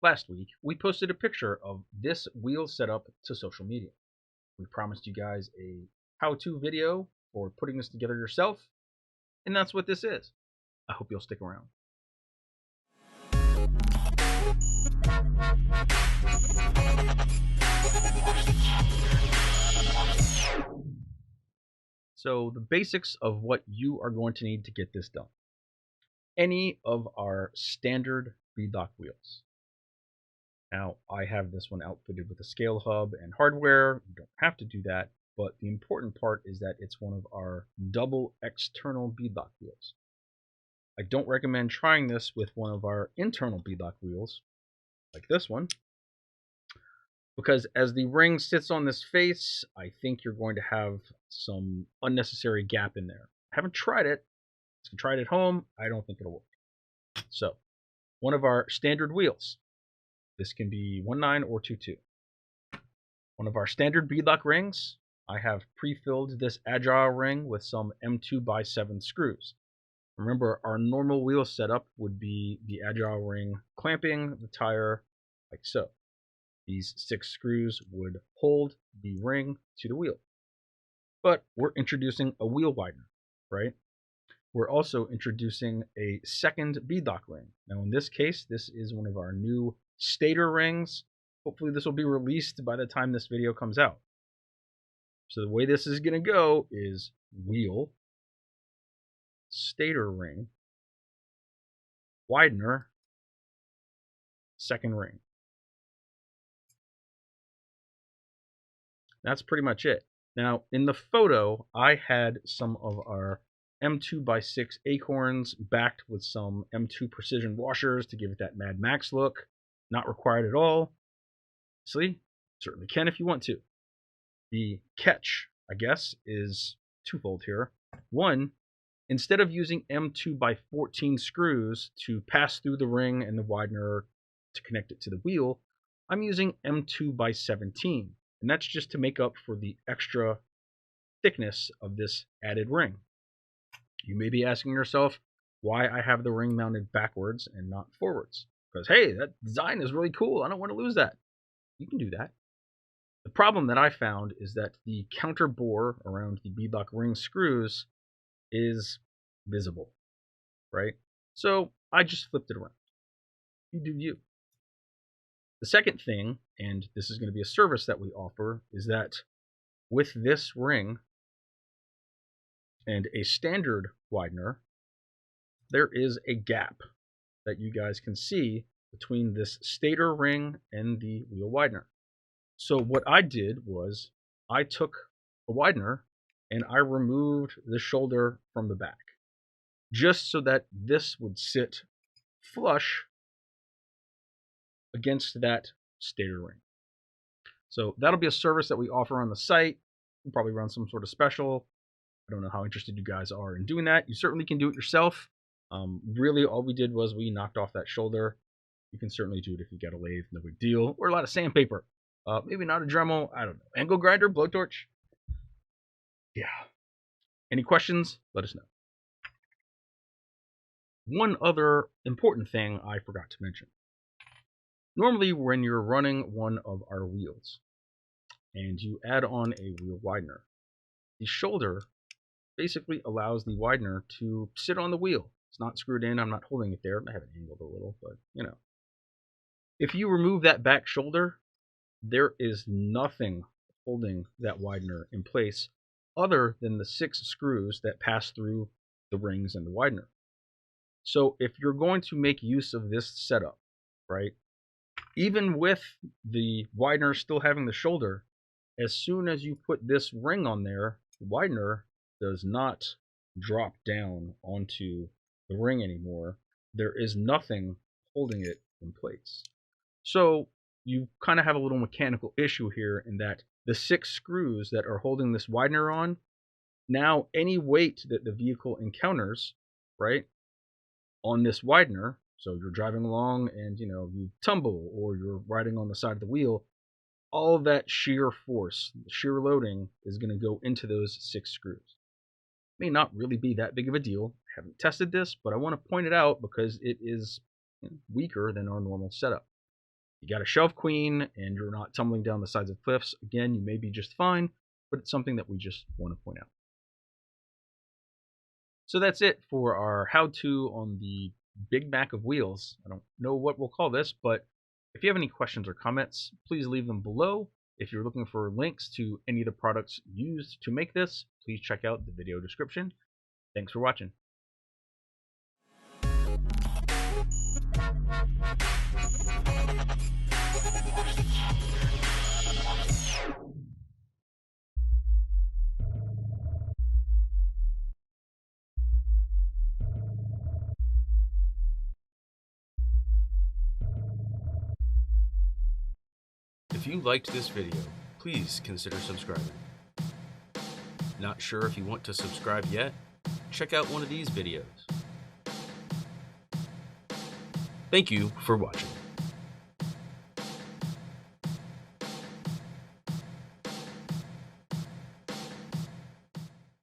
Last week, we posted a picture of this wheel setup to social media. We promised you guys a how-to video for putting this together yourself, and that's what this is. I hope you'll stick around. So the basics of what you are going to need to get this done. Any of our standard beadlock wheels. Now, I have this one outfitted with a scale hub and hardware. You don't have to do that, but the important part is that it's one of our double external beadlock wheels. I don't recommend trying this with one of our internal beadlock wheels, like this one, because as the ring sits on this face, I think you're going to have some unnecessary gap in there. I haven't tried it. I tried it at home. I don't think it'll work. So, one of our standard wheels. This can be 1/9 or 2/2. One of our standard beadlock rings. I have pre-filled this agile ring with some M2x7 screws. Remember, our normal wheel setup would be the agile ring clamping the tire like so. These 6 screws would hold the ring to the wheel. But we're introducing a wheel widener, right? We're also introducing a second beadlock ring. Now, in this case, this is one of our new stator rings. Hopefully, this will be released by the time this video comes out. So the way this is going to go is wheel, stator ring, widener, second ring. That's pretty much it. Now, in the photo, I had some of our M2x6 acorns backed with some M2 precision washers to give it that Mad Max look. Not required at all. See, certainly can if you want to. The catch, I guess, is twofold here. One, instead of using M2x14 screws to pass through the ring and the widener to connect it to the wheel, I'm using M2x17. And that's just to make up for the extra thickness of this added ring. You may be asking yourself why I have the ring mounted backwards and not forwards. Because, hey, that design is really cool. I don't want to lose that. You can do that. The problem that I found is that the counter bore around the beadlock ring screws is visible, right? So I just flipped it around. You do you. The second thing, and this is going to be a service that we offer, is that with this ring and a standard widener, there is a gap that you guys can see between this stator ring and the wheel widener. So what I did was I took a widener and I removed the shoulder from the back, just so that this would sit flush against that stator ring. So that'll be a service that we offer on the site. We'll probably run some sort of special. I don't know how interested you guys are in doing that. You certainly can do it yourself. Really, all we did was we knocked off that shoulder. You can certainly do it if you get a lathe, no big deal. Or a lot of sandpaper. Maybe not a Dremel, I don't know. Angle grinder, blowtorch. Yeah. Any questions? Let us know. One other important thing I forgot to mention. Normally, when you're running one of our wheels and you add on a wheel widener, the shoulder basically allows the widener to sit on the wheel. It's not screwed in. I'm not holding it there. I have it angled a little, but you know. If you remove that back shoulder, there is nothing holding that widener in place other than the 6 screws that pass through the rings and the widener. So if you're going to make use of this setup, right, even with the widener still having the shoulder, as soon as you put this ring on there, the widener does not drop down onto the ring anymore. There is nothing holding it in place. So you kind of have a little mechanical issue here in that the 6 screws that are holding this widener on, now any weight that the vehicle encounters, right, on this widener, so you're driving along and you tumble or you're riding on the side of the wheel, all of that shear force, shear loading is going to go into those 6 screws. May not really be that big of a deal. I haven't tested this, but I want to point it out because it is weaker than our normal setup. You got a shelf queen and you're not tumbling down the sides of cliffs, again, you may be just fine, but it's something that we just want to point out. So that's it for our how-to on the Big Mac of wheels. I don't know what we'll call this, but if you have any questions or comments, please leave them below. If you're looking for links to any of the products used to make this, please check out the video description. Thanks for watching. If you liked this video, please consider subscribing. Not sure if you want to subscribe yet? Check out one of these videos. Thank you for watching.